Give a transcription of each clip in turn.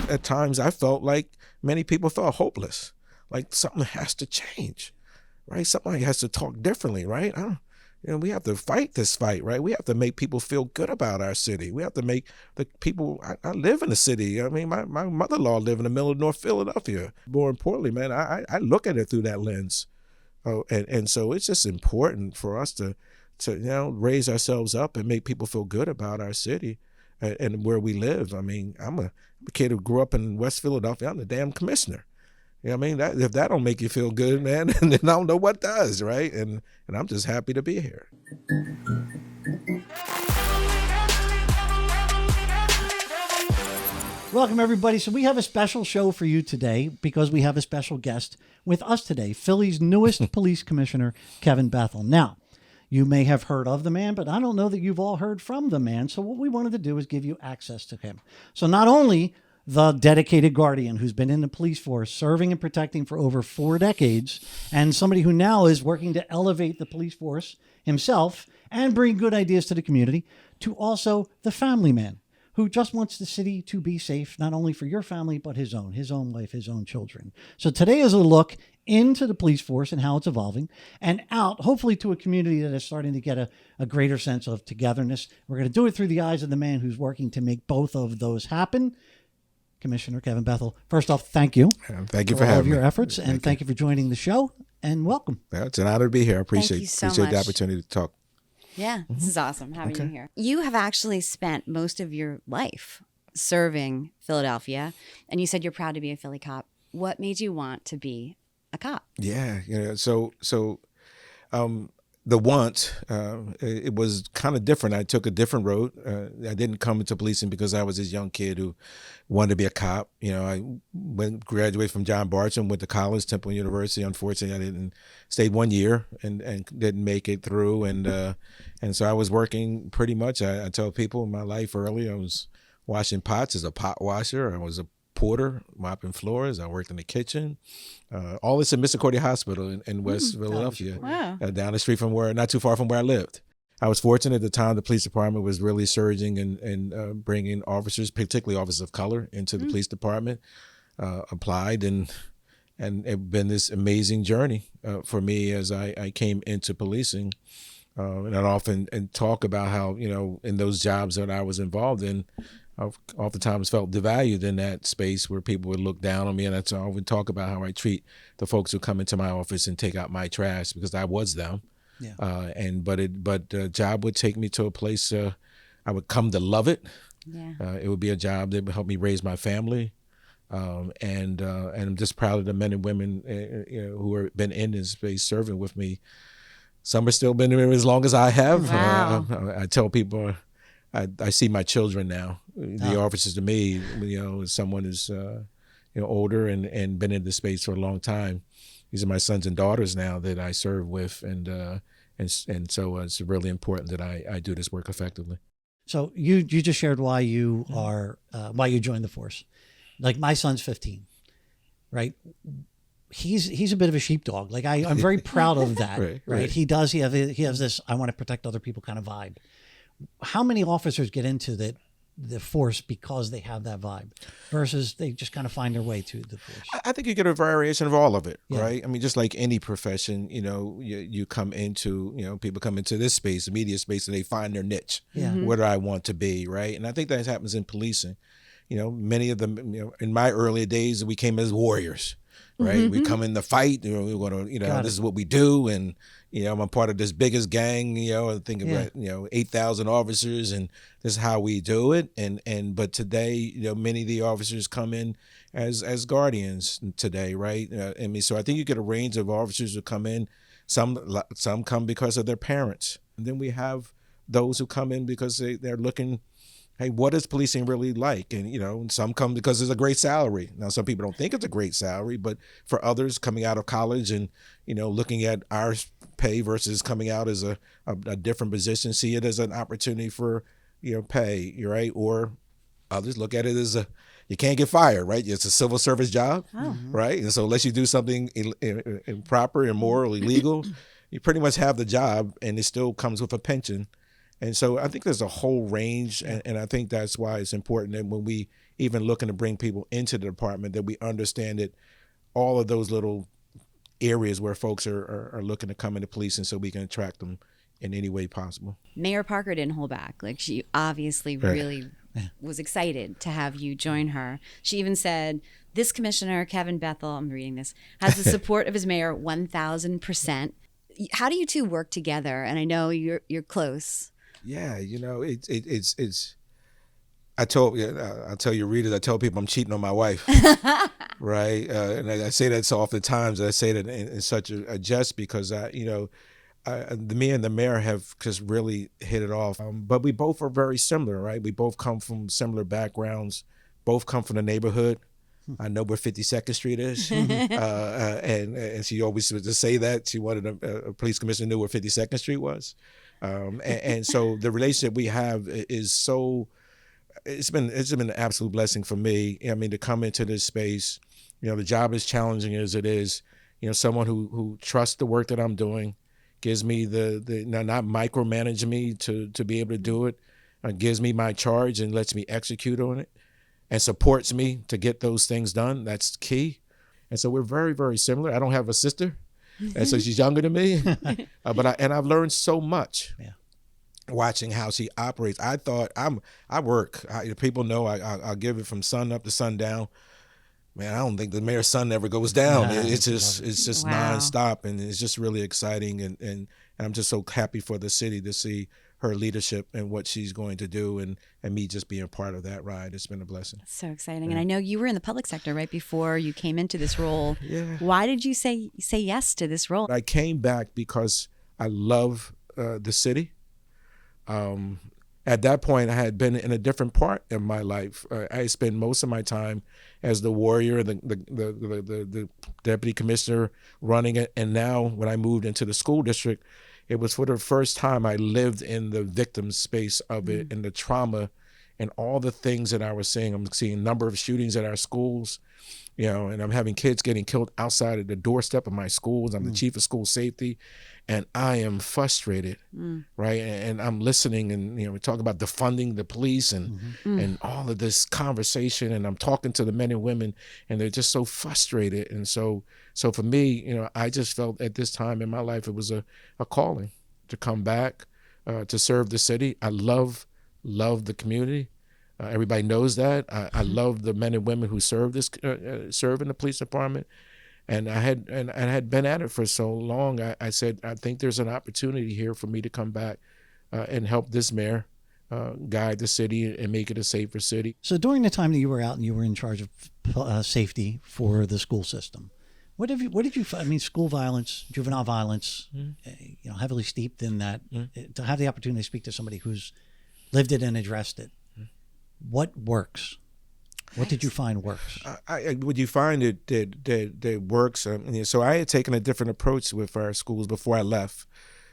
at times I felt like many people felt hopeless, like something has to change, right? Somebody has to talk differently, right? We have to fight this fight, right? We have to make people feel good about our city. We have to make the people, I live in the city. I mean, my mother-in-law lived in the middle of North Philadelphia. More importantly, man, I look at it through that lens. And so it's just important for us to raise ourselves up and make people feel good about our city and where we live. I mean, I'm a kid who grew up in West Philadelphia. I'm the damn commissioner. You know what I mean? If that don't make you feel good, man, then I don't know what does, right? And I'm just happy to be here. Welcome, everybody. So we have a special show for you today because we have a special guest with us today, Philly's newest police commissioner, Kevin Bethel. Now, you may have heard of the man, but I don't know that you've all heard from the man. So what we wanted to do is give you access to him. So not only the dedicated guardian who's been in the police force, serving and protecting for over 4 decades, and somebody who now is working to elevate the police force himself and bring good ideas to the community, to also the family man who just wants the city to be safe, not only for your family, but his own wife, his own children. So today is a look into the police force and how it's evolving, and out, hopefully, to a community that is starting to get a greater sense of togetherness. We're going to do it through the eyes of the man who's working to make both of those happen. Commissioner Kevin Bethel, first off, thank you. Thank you for having me. All of your efforts, and thank you for joining the show, and welcome. Yeah, it's an honor to be here. I appreciate much. the opportunity to talk. Yeah, this is awesome having you here. You have actually spent most of your life serving Philadelphia, and you said you're proud to be a Philly cop. What made you want to be a cop? Yeah, so the want, it was kind of different. I took a different road. I didn't come into policing because I was this young kid who wanted to be a cop. I graduated from John Bartram, went to college, Temple University. Unfortunately, I stayed 1 year and didn't make it through. And so I was working pretty much. I tell people in my life early, I was washing pots as a pot washer. I was a porter, mopping floors. I worked in the kitchen. All this in Misericordia Hospital in West Philadelphia, down the street not too far from where I lived. I was fortunate at the time the police department was really surging and bringing officers, particularly officers of color, into the police department. Applied and it's been this amazing journey for me as I came into policing. And I often talk about how, in those jobs that I was involved in, I've oftentimes felt devalued in that space where people would look down on me. And that's I often talk about how I treat the folks who come into my office and take out my trash, because I was them. Yeah. But the job would take me to a place I would come to love it. Yeah. It would be a job that would help me raise my family. And I'm just proud of the men and women who have been in this space serving with me. Some have still been there as long as I have. Wow. I tell people, I see my children now. The officers to me, as someone who's older and been in the space for a long time. These are my sons and daughters now that I serve with, and so it's really important that I do this work effectively. So you just shared why you joined the force. Like, my son's 15, right? He's a bit of a sheepdog. Like, I'm very proud of that. right? He has this I want to protect other people kind of vibe. How many officers get into the force because they have that vibe versus they just kind of find their way to the force? I think you get a variation of all of it, right? I mean, just like any profession, you come into, people come into this space, the media space, and they find their niche. Yeah. Where do I want to be, right? And I think that happens in policing. Many of them, in my earlier days, we came as warriors, right? Mm-hmm. We come in the fight, we want to, this is what we do. And, I'm a part of this biggest gang, I think about, 8,000 officers, and this is how we do it. But today, many of the officers come in as guardians today, right? So I think you get a range of officers who come in. Some come because of their parents. And then we have those who come in because they're looking, hey, what is policing really like? And, some come because it's a great salary. Now, some people don't think it's a great salary, but for others coming out of college and, looking at our pay versus coming out as a different position, see it as an opportunity for, pay, right? Or others look at it as you can't get fired, right? It's a civil service job, right? And so unless you do something improper, immoral, illegal, you pretty much have the job, and it still comes with a pension. And so I think there's a whole range, and I think that's why it's important that when we even looking to bring people into the department, that we understand that all of those little areas where folks are looking to come into policing, so we can attract them in any way possible. Mayor Parker didn't hold back. Like, she obviously really was excited to have you join her. She even said, this commissioner, Kevin Bethel, I'm reading this, has the support of his mayor 1,000%. How do you two work together? And I know you're close. Yeah, it's. I'll tell your readers, I tell people I'm cheating on my wife, right? And I say that so oftentimes. I say that in such a jest because me and the mayor have just really hit it off. But we both are very similar, right? We both come from similar backgrounds. Both come from the neighborhood. I know where 52nd Street is, and she always would just say that she wanted a police commissioner knew where 52nd Street was, and so the relationship we have is so. It's been an absolute blessing for me. I mean, to come into this space, the job is challenging as it is. Someone who trusts the work that I'm doing, gives me the not micromanage me to be able to do it, gives me my charge and lets me execute on it, and supports me to get those things done. That's key. And so we're very, very similar. I don't have a sister, and so she's younger than me, but I've learned so much. Yeah. Watching how she operates. I thought I work. People know I'll give it from sun up to sundown. Man, I don't think the mayor's sun ever goes down. It's just wow. nonstop, and it's just really exciting. And I'm just so happy for the city to see her leadership and what she's going to do, and me just being part of that ride. It's been a blessing. So exciting. And I know you were in the public sector right before you came into this role. Yeah. Why did you say yes to this role? I came back because I love the city. At that point, I had been in a different part of my life. I spent most of my time as the warrior, the deputy commissioner running it. And now when I moved into the school district, it was for the first time I lived in the victim space of it, and the trauma and all the things that I was seeing. I'm seeing a number of shootings at our schools, and I'm having kids getting killed outside of the doorstep of my schools. I'm the chief of school safety, and I am frustrated, right? And I'm listening, and we talk about defunding the police and all of this conversation, and I'm talking to the men and women, and they're just so frustrated. And so for me, I just felt at this time in my life it was a calling to come back, to serve the city. I love the community. Everybody knows that. I love the men and women who serve in the police department. And I had been at it for so long. I said, I think there's an opportunity here for me to come back and help this mayor guide the city and make it a safer city. So during the time that you were out and you were in charge of safety for the school system, what did you find? I mean, school violence, juvenile violence, heavily steeped in that. To have the opportunity to speak to somebody who's lived it and addressed it, what works? What did you find works? What you find that works. So I had taken a different approach with our schools before I left.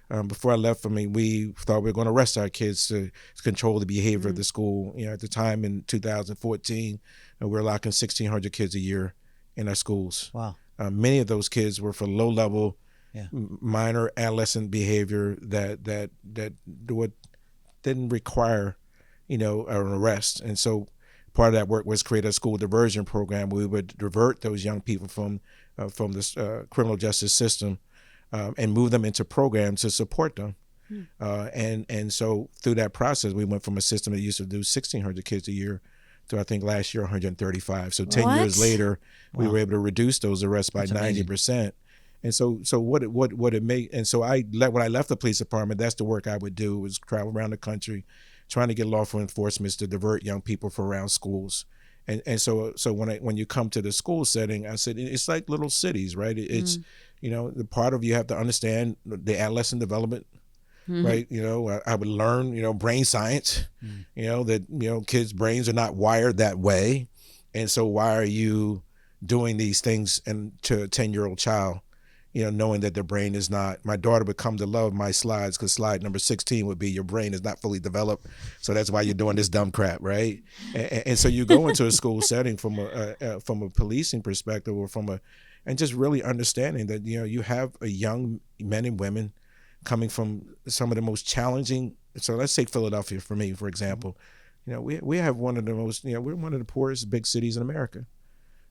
We thought we were going to arrest our kids to control the behavior of the school. At the time in 2014, we were locking 1,600 kids a year in our schools. Wow. Many of those kids were for low-level, minor adolescent behavior that didn't require, an arrest. And so part of that work was create a school diversion program where we would divert those young people from the criminal justice system and move them into programs to support them. And so through that process, we went from a system that used to do 1,600 kids a year to, I think, last year 135. So 10 years later, we were able to reduce those arrests by 90%. And so what it made, and so when I left the police department, that's the work I would do, was travel around the country, trying to get lawful enforcement to divert young people from around schools. And so when you come to the school setting, I said, it's like little cities, right? It's, the part of you have to understand the adolescent development, right? I would learn, brain science, that, kids' brains are not wired that way. And so why are you doing these things to a 10-year-old child? Knowing that their brain is not. My daughter would come to love my slides because slide number 16 would be your brain is not fully developed, so that's why you're doing this dumb crap, right? And so you go into a school setting from a policing perspective, or and just really understanding that you have a young men and women coming from some of the most challenging. So let's take Philadelphia for me, for example. we have one of the most, we're one of the poorest big cities in America,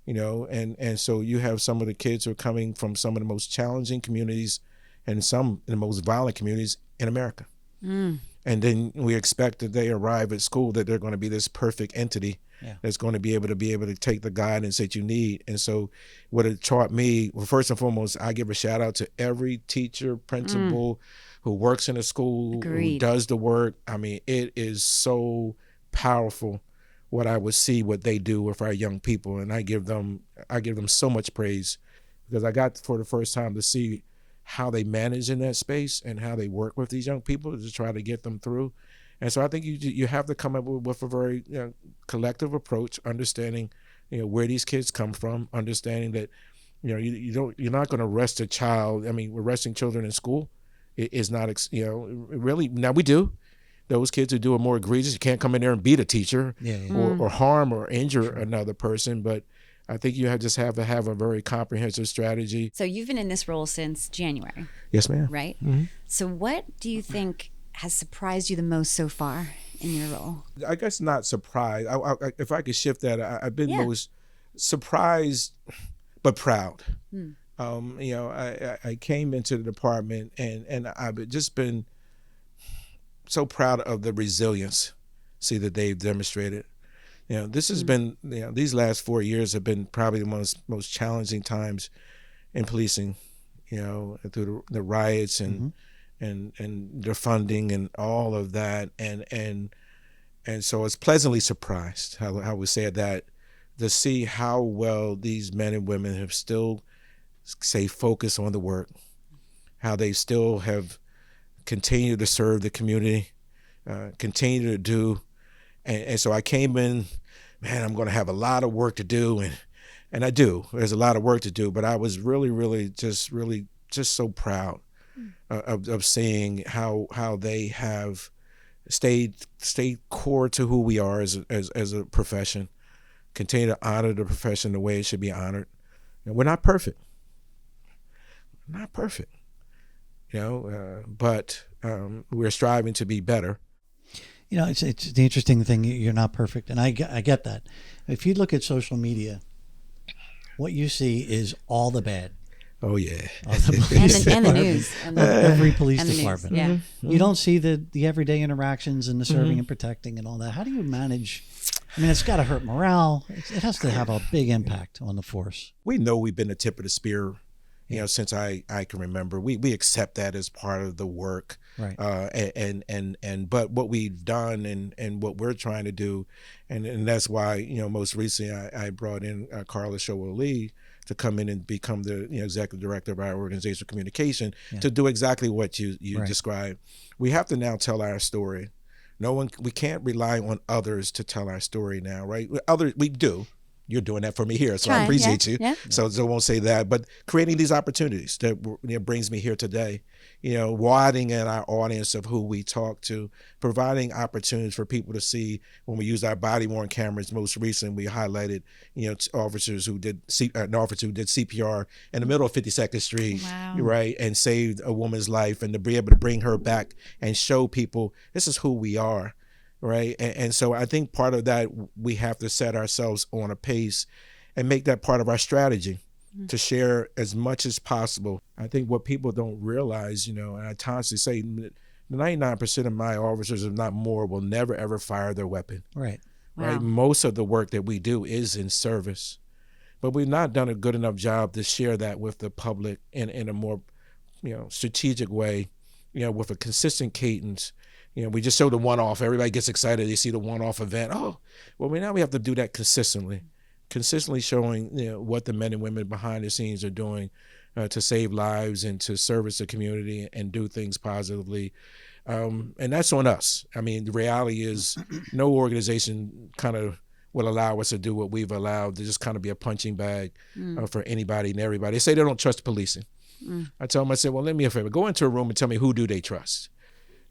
and so you have some of the kids who are coming from some of the most challenging communities and some of the most violent communities in America. And then we expect that they arrive at school that they're going to be this perfect entity that's going to be able to take the guidance that you need. And so what it taught me, well, first and foremost, I give a shout out to every teacher, principal who works in a school, who does the work. I mean, it is so powerful what I would see what they do with our young people. And I give them so much praise, because I got for the first time to see how they manage in that space and how they work with these young people to try to get them through. And so I think you have to come up with a very collective approach, understanding where these kids come from, understanding that you're not going to arrest a child. I mean, arresting children in school is not really. Now we do. Those kids who do it more egregious, you can't come in there and beat a teacher or harm or injure another person. But I think you just have to have a very comprehensive strategy. So you've been in this role since January. Yes, ma'am. Right? So what do you think has surprised you the most so far in your role? I guess not surprised. If I could shift that, I've been most surprised but proud. I came into the department and I've just been so proud of the resilience that they've demonstrated. This has been, these last 4 years have been probably the most challenging times in policing, through the riots and the funding and all of that. And so I was pleasantly surprised, how we said that, to see how well these men and women have still stayed focused on the work, how they still have continued to serve the community, continue to do. And so I came in, man, I'm going to have a lot of work to do. And I do. There's a lot of work to do. But I was really just so proud of seeing how they have stayed core to who we are as a profession, continue to honor the profession the way it should be honored. And we're not perfect. But we're striving to be better. It's the interesting thing. You're not perfect, and I get that. If you look at social media, what you see is all the bad. Oh yeah, and the news, and every police and department. Yeah, you don't see the everyday interactions and the serving and protecting and all that. How do you manage? I mean, it's got to hurt morale. It has to have a big impact on the force. We know we've been the tip of the spear, since I can remember. We accept that as part of the work. Right. But what we've done and what we're trying to do, and that's why, most recently I brought in Carla Showell-Lee to come in and become the executive director of our organizational communication to do exactly what you described. We have to now tell our story. We can't rely on others to tell our story now, right? We do. You're doing that for me here, so I appreciate you. Yeah. So I won't say that, but creating these opportunities that brings me here today. Widening in our audience of who we talk to, providing opportunities for people to see when we use our body-worn cameras. Most recently, we highlighted, officers who did an officer who did CPR in the middle of 52nd Street, right, and saved a woman's life, and to be able to bring her back and show people this is who we are. Right. And so I think part of that, we have to set ourselves on a pace and make that part of our strategy to share as much as possible. I think what people don't realize, and I constantly say 99% of my officers, if not more, will never, ever fire their weapon. Right. Wow. Right. Most of the work that we do is in service, but we've not done a good enough job to share that with the public in a more, strategic way, with a consistent cadence. We just show the one-off. Everybody gets excited. They see the one-off event. Oh, well, now we have to do that consistently showing what the men and women behind the scenes are doing to save lives and to service the community and do things positively. And that's on us. I mean, the reality is no organization kind of will allow us to do what we've allowed, to just kind of be a punching bag for anybody and everybody. They say they don't trust policing. I tell them, I said, well, let me a favor. Go into a room and tell me, who do they trust?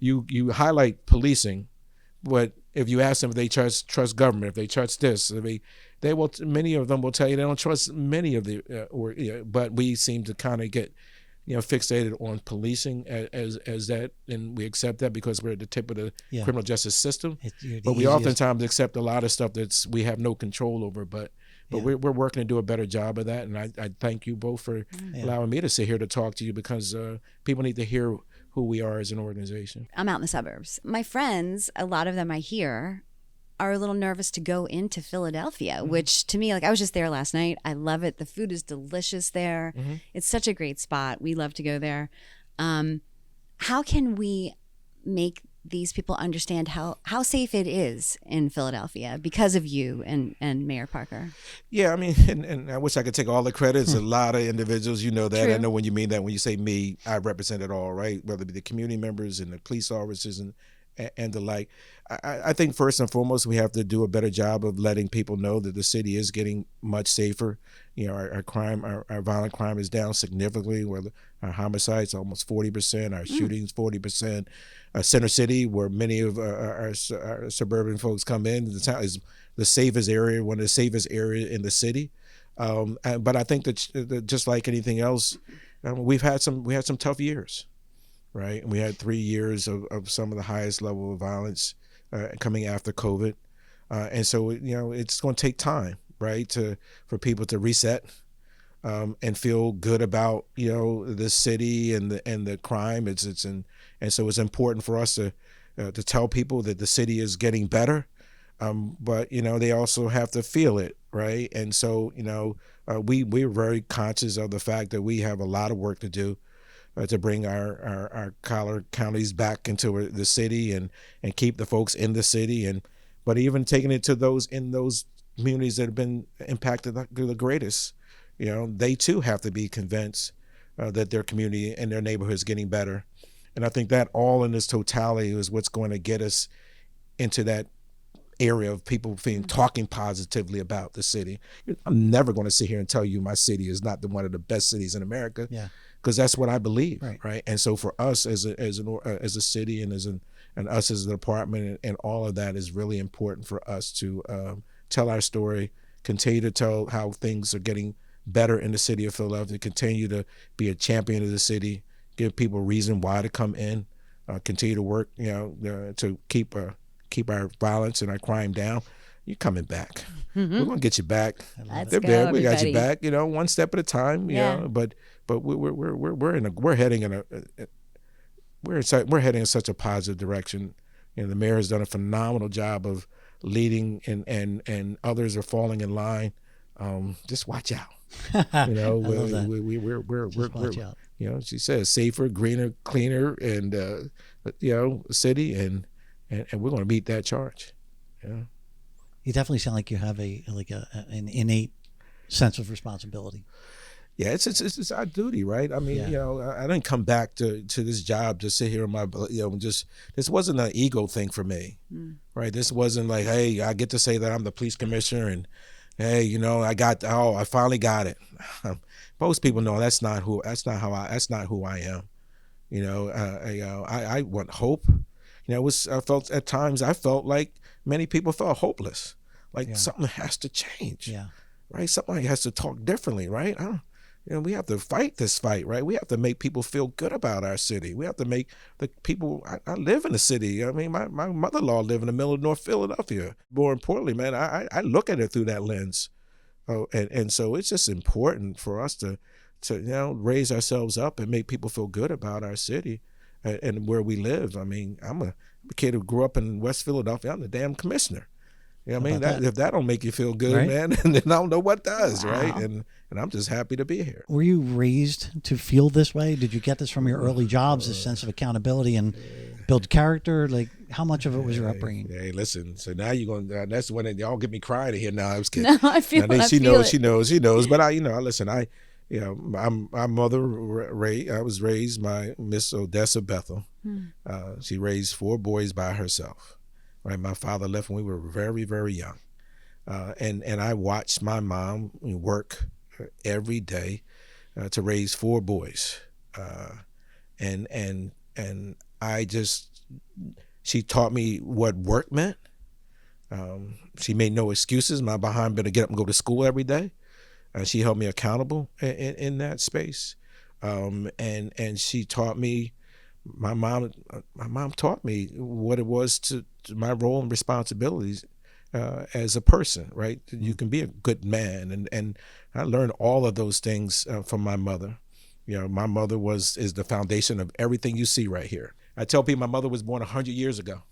You highlight policing, but if you ask them if they trust government, if they trust this, they will. Many of them will tell you they don't trust many of the. But we seem to kind of get fixated on policing as that, and we accept that because we're at the tip of the criminal justice system. But we oftentimes accept a lot of stuff we have no control over. But we're working to do a better job of that, and I thank you both for allowing me to sit here to talk to you, because people need to hear who we are as an organization. I'm out in the suburbs. My friends, a lot of them I hear, are a little nervous to go into Philadelphia, which to me, like, I was just there last night. I love it. The food is delicious there. It's such a great spot. We love to go there. How can we make these people understand how safe it is in Philadelphia because of you and Mayor Parker? Yeah, I mean, and I wish I could take all the credit. It's a lot of individuals, you know that. True. I know when you mean that, when you say me, I represent it all, right? Whether it be the community members and the police officers and the like. I think first and foremost, we have to do a better job of letting people know that the city is getting much safer. Our crime, our violent crime is down significantly. Where our homicides almost 40%, our shootings 40%. Center City, where many of our suburban folks come in, the town is the safest area, one of the safest areas in the city. But I think that just like anything else, we had some tough years. Right, and we had 3 years of some of the highest level of violence coming after COVID, and so it's going to take time, right, for people to reset and feel good about the city and the crime. And so it's important for us to tell people that the city is getting better, but they also have to feel it, right? And so we're very conscious of the fact that we have a lot of work to do. To bring our collar counties back into the city and keep the folks in the city, but even taking it to those in those communities that have been impacted the greatest, they too have to be convinced that their community and their neighborhood is getting better. And I think that all in this totality is what's going to get us into that area of people talking positively about the city. I'm never going to sit here and tell you my city is not one of the best cities in America. Yeah. Because that's what I believe, right? And so for us as a city and and us as a department and all of that is really important for us to tell our story, continue to tell how things are getting better in the city of Philadelphia, continue to be a champion of the city, give people reason why to come in, continue to work, to keep our violence and our crime down. You're coming back. We're gonna get you back. Let's They're go, there. We got everybody. you back. One step at a time. But we're heading in such a positive direction. The mayor has done a phenomenal job of leading, and others are falling in line. Just watch out. I love that. Watch out. She says safer, greener, cleaner, and city, and we're going to meet that charge. Yeah. You definitely sound like you have an innate sense of responsibility. Yeah, it's our duty, right? I mean, I didn't come back to this job to sit here in my, this wasn't an ego thing for me, right? This wasn't like, hey, I get to say that I'm the police commissioner, and hey, I finally got it. Most people know that's not who I am. I want hope. At times I felt like many people felt hopeless, like something has to change, right? Somebody has to talk differently, right? We have to fight this fight, right? We have to make people feel good about our city. We have to make the people. I live in the city. I mean, my mother-in-law lived in the middle of North Philadelphia. More importantly, man, I look at it through that lens, and so it's just important for us to raise ourselves up and make people feel good about our city and where we live. I mean, I'm a kid who grew up in West Philadelphia. I'm the damn commissioner. If that don't make you feel good, right? Man, then I don't know what does, right? And I'm just happy to be here. Were you raised to feel this way? Did you get this from your early jobs, this sense of accountability and build character? Like, how much of it was your upbringing? Hey, listen. So now you're going. That's when y'all get me crying here. Now I was kidding. No, I feel. She knows. But listen. My mother I was raised by Miss Adolescent Bethel. She raised 4 boys by herself. Right, my father left when we were very, very young, and I watched my mom work every day to raise 4 boys, and she taught me what work meant. She made no excuses. My behind better get up and go to school every day. She held me accountable in that space. And she taught me. My mom taught me what it was to my role and responsibilities as a person. Right, you can be a good man, and I learned all of those things from my mother. My mother is the foundation of everything you see right here. I tell people my mother was born 100 years ago.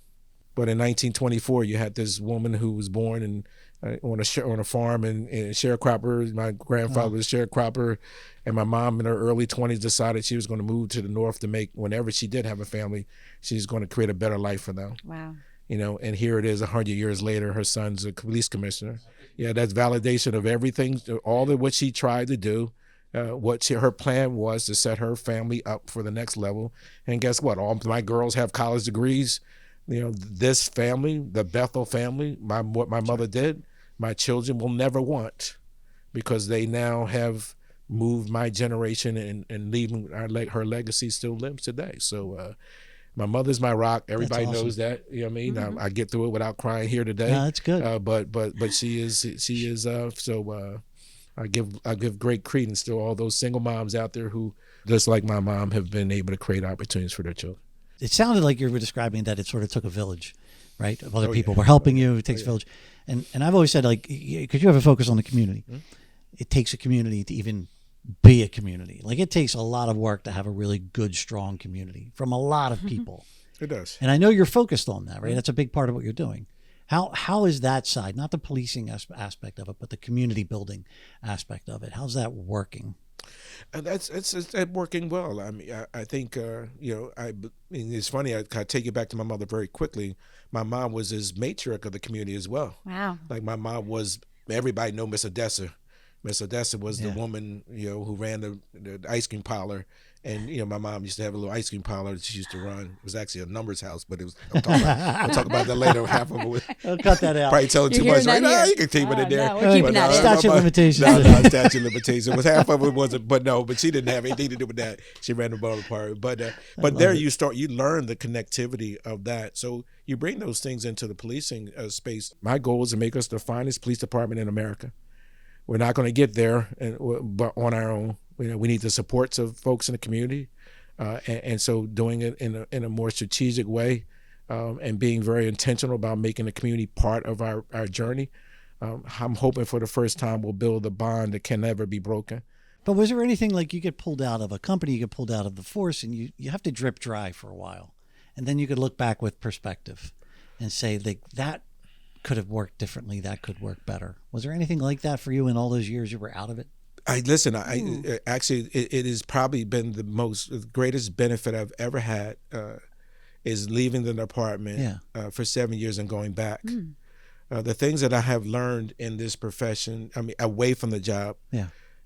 But in 1924, you had this woman who was born on a farm in sharecropper. My grandfather was a sharecropper, and my mom in her early 20s decided she was going to move to the north to make, whenever she did have a family, she's going to create a better life for them. Wow. And here it is 100 years later, her son's a police commissioner. Yeah, that's validation of everything, all of what she tried to do. Her plan was to set her family up for the next level. And guess what? All my girls have college degrees. This family, the Bethel family, what my mother did, my children will never want, because they now have moved my generation and leaving her legacy still lives today. So my mother's my rock. Everybody knows that. You know what I mean? I get through it without crying here today. That's good. But she is. I give great credence to all those single moms out there who, just like my mom, have been able to create opportunities for their children. It sounded like you were describing that it sort of took a village, right? Of other people were helping you. It takes a village. And I've always said, like, because you have a focus on the community, it takes a community to even be a community. Like, it takes a lot of work to have a really good, strong community from a lot of people. It does. And I know you're focused on that, right? That's a big part of what you're doing. How is that side, not the policing aspect of it, but the community building aspect of it? How's that working? It's working well. I mean, I think it's funny. I take you back to my mother very quickly. My mom was as matriarch of the community as well. Wow. Like, my mom was. Everybody know Miss Odessa. Miss Odessa was the woman who ran the ice cream parlor. And my mom used to have a little ice cream parlor that she used to run. It was actually a numbers house, but it was. I'll talk about that later. Half of it was. I'll cut that out. Probably telling too much. Right? Nah, you can keep it in there. No, we're keeping that in. Statute of limitations. No, statute of limitations. It was half of it wasn't, but she didn't have anything to do with that. She ran the bottle part. But there you learn the connectivity of that. So you bring those things into the policing space. My goal is to make us the finest police department in America. We're not going to get there, but on our own. We need the supports of folks in the community. And so doing it in a more strategic way, and being very intentional about making the community part of our journey. I'm hoping for the first time we'll build a bond that can never be broken. But was there anything like you get pulled out of a company, you get pulled out of the force, and you have to drip dry for a while, and then you could look back with perspective and say that could have worked differently, that could work better. Was there anything like that for you in all those years you were out of it? Actually, it has probably been the greatest benefit I've ever had is leaving the department for 7 years and going back. The things that I have learned in this profession, away from the job,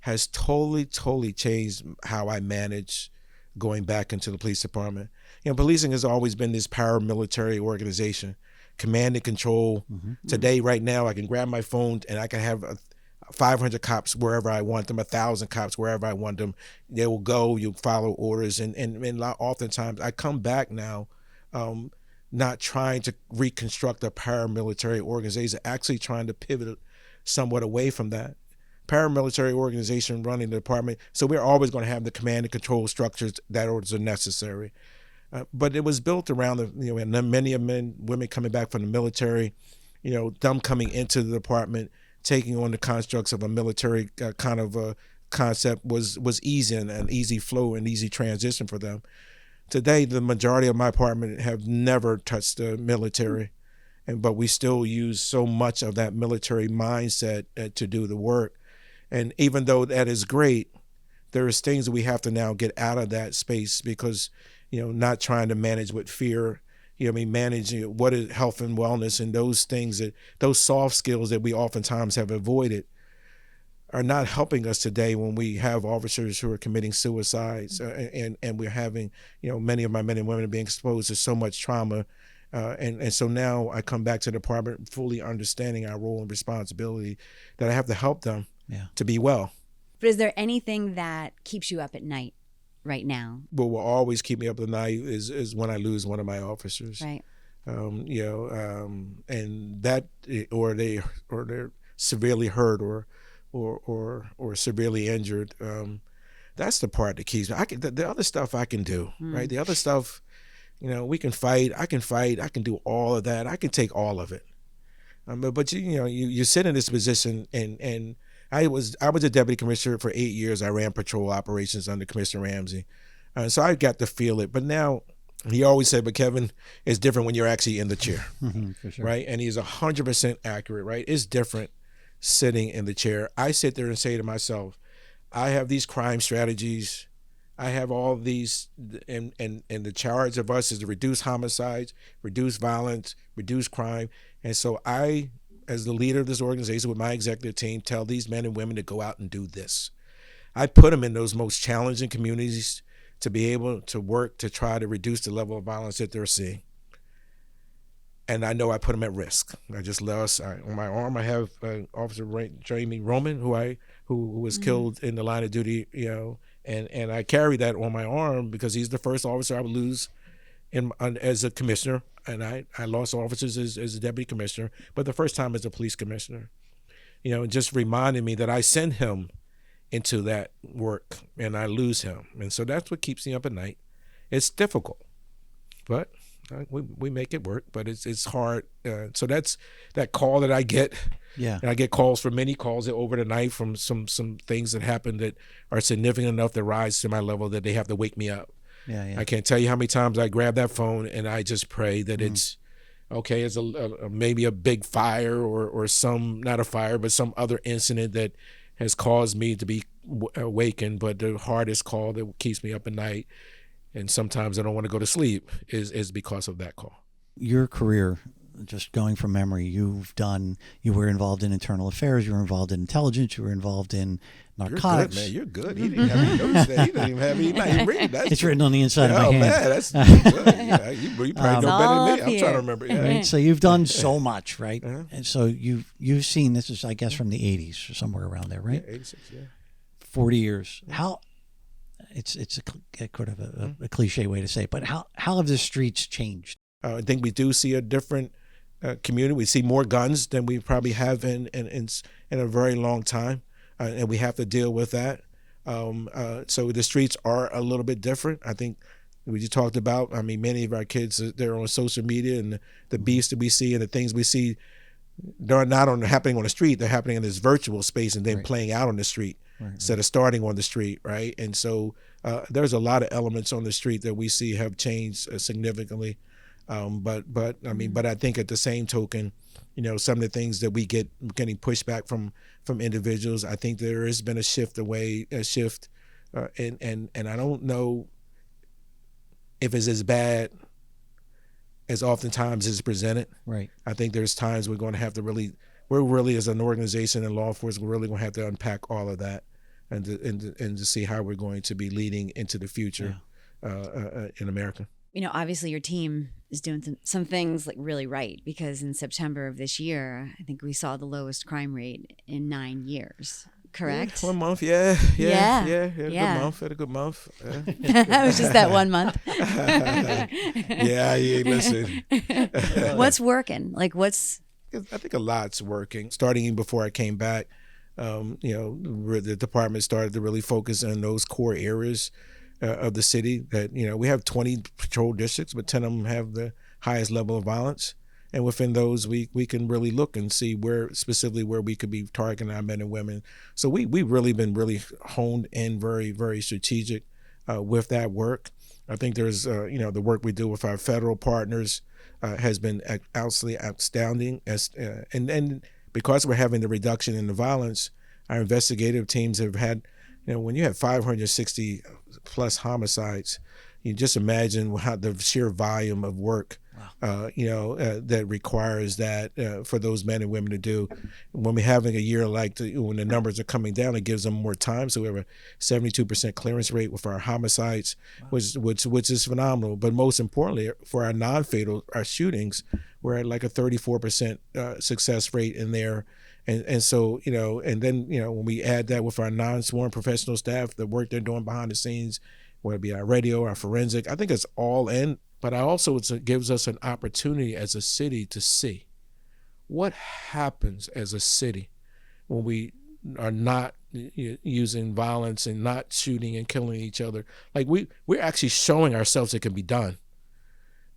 has totally changed how I manage going back into the police department. Policing has always been this paramilitary organization, command and control. Today, right now, I can grab my phone and I can have 500 cops wherever I want them, 1,000 cops wherever I want them. They will go, you follow orders. And oftentimes I come back now not trying to reconstruct a paramilitary organization, actually trying to pivot somewhat away from that. Paramilitary organization running the department, so we're always going to have the command and control structures that are necessary. But it was built around and many women coming back from the military, them coming into the department, taking on the constructs of a military kind of a concept was easy and an easy flow and easy transition for them. Today, the majority of my department have never touched the military, but we still use so much of that military mindset to do the work. And even though that is great, there is things that we have to now get out of that space because, not trying to manage with fear. Manage what is health and wellness and those things those soft skills that we oftentimes have avoided are not helping us today when we have officers who are committing suicides and we're having, many of my men and women being exposed to so much trauma. And so now I come back to the department fully understanding our role and responsibility that I have to help them to be well. But is there anything that keeps you up at night right now? What will always keep me up at night is when I lose one of my officers. Right. And that or they're severely hurt or severely injured. That's the part that keeps me. The other stuff I can do, right? The other stuff, we can fight. I can fight. I can do all of that. I can take all of it. But you sit in this position, and I was a deputy commissioner for 8 years. I ran patrol operations under Commissioner Ramsey, so I got to feel it. But now, he always said, "But Kevin, it's different when you're actually in the chair, For sure. right?" And he's 100% accurate, right? It's different sitting in the chair. I sit there and say to myself, I have these crime strategies. I have all these, and the charge of us is to reduce homicides, reduce violence, reduce crime. And so I, as the leader of this organization with my executive team, tell these men and women to go out and do this. I put them in those most challenging communities to be able to work to try to reduce the level of violence that they're seeing. And I know I put them at risk. I just lost, on my arm, I have Officer Jamie Roman, who was killed in the line of duty, and I carry that on my arm because he's the first officer I would lose as a commissioner. And I lost officers as a deputy commissioner, but the first time as a police commissioner, just reminding me that I send him into that work and I lose him. And so that's what keeps me up at night. It's difficult, but we make it work, but it's hard. So that's that call that I get. Yeah. And I get many calls over the night from some things that happen that are significant enough to rise to my level that they have to wake me up. Yeah. I can't tell you how many times I grab that phone and I just pray that it's okay. It's maybe a big fire or some, not a fire, but some other incident that has caused me to be awakened. But the hardest call that keeps me up at night, and sometimes I don't want to go to sleep, is because of that call. Your career, just going from memory, you were involved in internal affairs, you were involved in intelligence, you were involved in narcotics. You're good, man. You're good. He didn't have any notes there. He didn't even have any. He's not even reading that. It's written on the inside of my hand. Man, that's good. Yeah, you probably know better than me. I'm trying to remember. Yeah. Right? So you've done so much, right? And so you've seen, this is, I guess, from the 80s or somewhere around there, right? Yeah, 86, yeah. 40 years. How? It's a kind of a cliche way to say it, but how have the streets changed? I think we do see a different community. We see more guns than we probably have in a very long time, and we have to deal with that. So the streets are a little bit different. I think we just talked about. I mean, many of our kids, they're on social media, and the beasts that we see and the things we see, they're not happening on the street. They're happening in this virtual space and then playing out on the street instead of starting on the street, right? And so there's a lot of elements on the street that we see have changed significantly. But I think at the same token, some of the things that we're getting pushback from individuals, I think there has been a shift, and I don't know if it's as bad as oftentimes is presented. Right. I think there's times we're going to have to we're really as an organization and law enforcement, we're really going to have to unpack all of that and to see how we're going to be leading into the future in America. Obviously your team is doing some things like really right, because in September of this year, I think we saw the lowest crime rate in 9 years. Correct? 1 month, yeah. Had a good month. That was just that 1 month. Yeah, listen. What's working? I think a lot's working. Starting even before I came back, the department started to really focus on those core areas of the city that, we have 20 patrol districts, but 10 of them have the highest level of violence. And within those, we can really look and see where we could be targeting our men and women. So we've really been honed in very, very strategic with that work. I think there's, the work we do with our federal partners has been absolutely outstanding. And because we're having the reduction in the violence, our investigative teams have had, when you have 560 plus homicides, you just imagine how the sheer volume of work, that requires that for those men and women to do. When we're having a year when the numbers are coming down, it gives them more time. So we have a 72% clearance rate with our homicides, which is phenomenal. But most importantly, for our non-fatal, our shootings, we're at like a 34% success rate in there. And so, and then, when we add that with our non-sworn professional staff, the work they're doing behind the scenes, whether it be our radio, our forensic, I think it's all in. But it gives us an opportunity as a city to see what happens as a city when we are not, using violence and not shooting and killing each other. Like we're actually showing ourselves it can be done.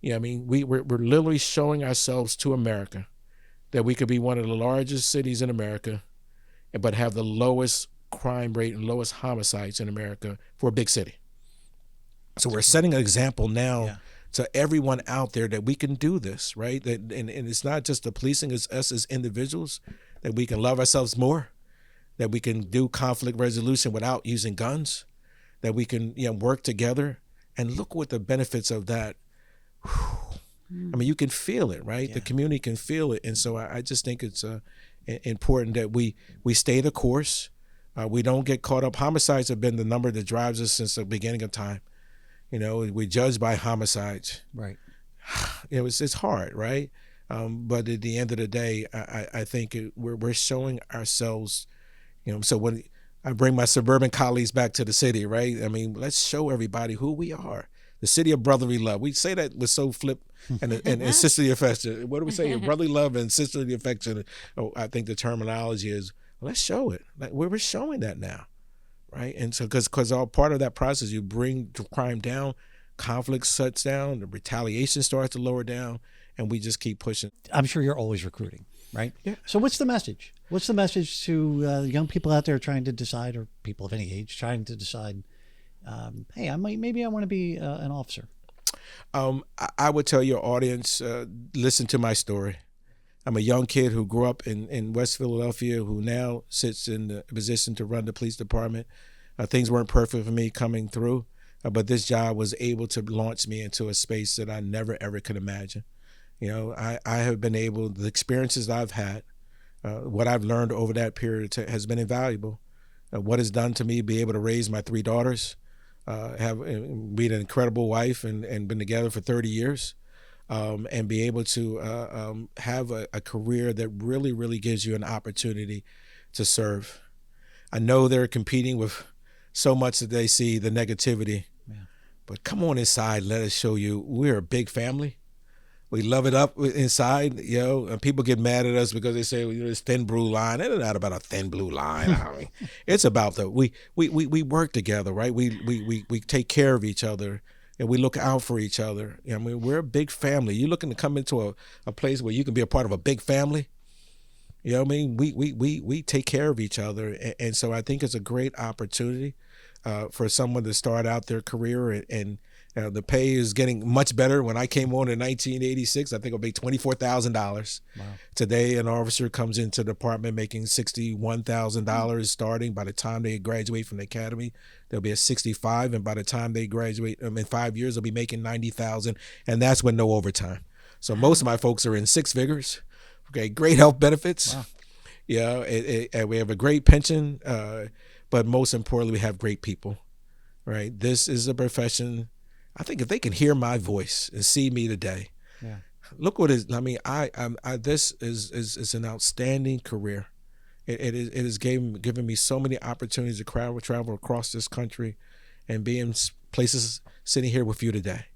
Yeah, I mean, we're literally showing ourselves to America that we could be one of the largest cities in America, but have the lowest crime rate and lowest homicides in America for a big city. So we're setting an example now to everyone out there that we can do this, right? That and it's not just the policing, it's us as individuals, that we can love ourselves more, that we can do conflict resolution without using guns, that we can work together. And look what the benefits of that. I mean, you can feel it, right? The community can feel it. And so I just think it's important that we stay the course. We don't get caught up. Homicides have been the number that drives us since the beginning of time. We judge by homicides. Right. It's hard, right? But at the end of the day, I think we're showing ourselves, so when I bring my suburban colleagues back to the city, right? I mean, let's show everybody who we are. The city of brotherly love. We say that with so flip and sisterly affection. What do we say? Brotherly love and sisterly affection. Oh, I think the terminology is, let's show it. Like we're showing that now, right? And so because all part of that process, you bring crime down, conflict shuts down, the retaliation starts to lower down, and we just keep pushing. I'm sure you're always recruiting, right? Yeah. So what's the message? What's the message to young people out there trying to decide, or people of any age trying to decide, hey, maybe I want to be an officer? I would tell your audience, listen to my story. I'm a young kid who grew up in West Philadelphia, who now sits in the position to run the police department. Things weren't perfect for me coming through, but this job was able to launch me into a space that I never, ever could imagine. I have been able, the experiences I've had, what I've learned over that period has been invaluable. What it's done to me, be able to raise my 3 daughters, be an incredible wife and been together for 30 years, and be able to have a career that really, really gives you an opportunity to serve. I know they're competing with so much that they see the negativity, but come on inside, let us show you we're a big family. We love it up inside, and people get mad at us because they say this thin blue line. It's not about a thin blue line. I mean, it's about we work together, right? We take care of each other and we look out for each other. I mean, we're a big family. You're looking to come into a place where you can be a part of a big family. You know what I mean? We take care of each other, and so I think it's a great opportunity for someone to start out their career and the pay is getting much better. When I came on in 1986, I think it'll be $24,000. Wow. Today, an officer comes into the department making $61,000 starting. By the time they graduate from the academy, they'll be at 65, and by the time they graduate, in 5 years, they'll be making $90,000, and that's with no overtime. So most of my folks are in 6 figures. Okay, great health benefits. Wow. And we have a great pension, but most importantly, we have great people. Right, this is a profession. I think if they can hear my voice and see me today, look what is. I mean, this is an outstanding career. It has given me so many opportunities to travel across this country, and be in places sitting here with you today.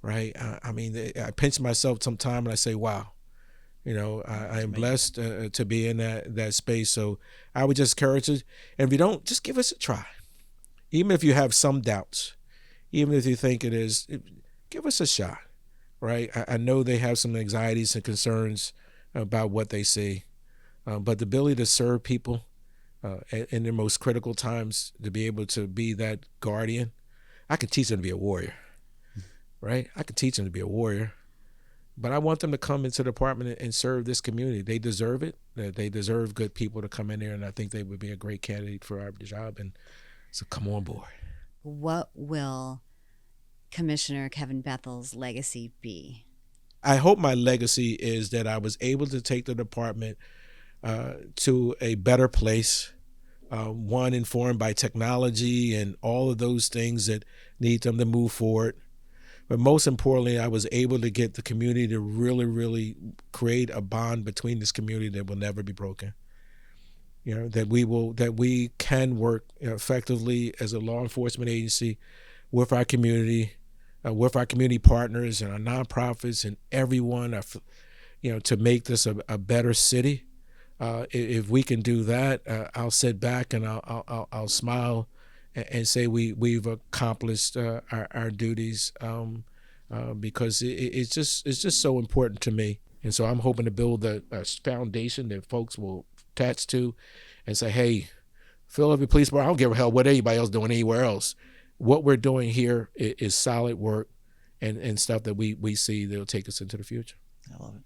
Right. I mean, I pinch myself sometime and I say, wow. I am blessed to be in that space. So I would just encourage you, and if you don't, just give us a try. Even if you have some doubts, even if you think it is, give us a shot, right? I know they have some anxieties and concerns about what they see, but the ability to serve people in their most critical times, to be able to be that guardian, I can teach them to be a warrior, right? I can teach them to be a warrior, but I want them to come into the department and serve this community. They deserve it. They deserve good people to come in there, and I think they would be a great candidate for our job, and so come on board. What will Commissioner Kevin Bethel's legacy be? I hope my legacy is that I was able to take the department to a better place, one informed by technology and all of those things that need them to move forward. But most importantly, I was able to get the community to really, really create a bond between this community that will never be broken. That we can work effectively as a law enforcement agency with our community partners and our nonprofits and everyone, to make this a better city, if we can do that, I'll sit back and I'll smile and say we've accomplished our duties, because it's just so important to me. And so I'm hoping to build a foundation that folks will attach to and say, hey, Philadelphia Police Department, I don't give a hell what anybody else doing anywhere else. What we're doing here is solid work and stuff that we see that'll take us into the future. I love it.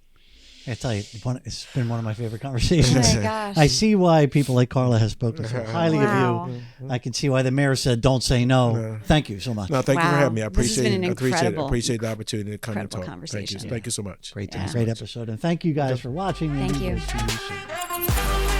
I tell you, it's been one of my favorite conversations. Oh my gosh. I see why people like Carla has spoken so highly Wow. of you. I can see why the mayor said, "Don't say no." Thank you so much. No, thank you for Wow. having me. I This has appreciate been it. an Appreciate the opportunity to come and incredible talk. conversation. Thank you so much. Great Yeah. episode, and thank you guys for watching. Thank and you. we'll see you soon.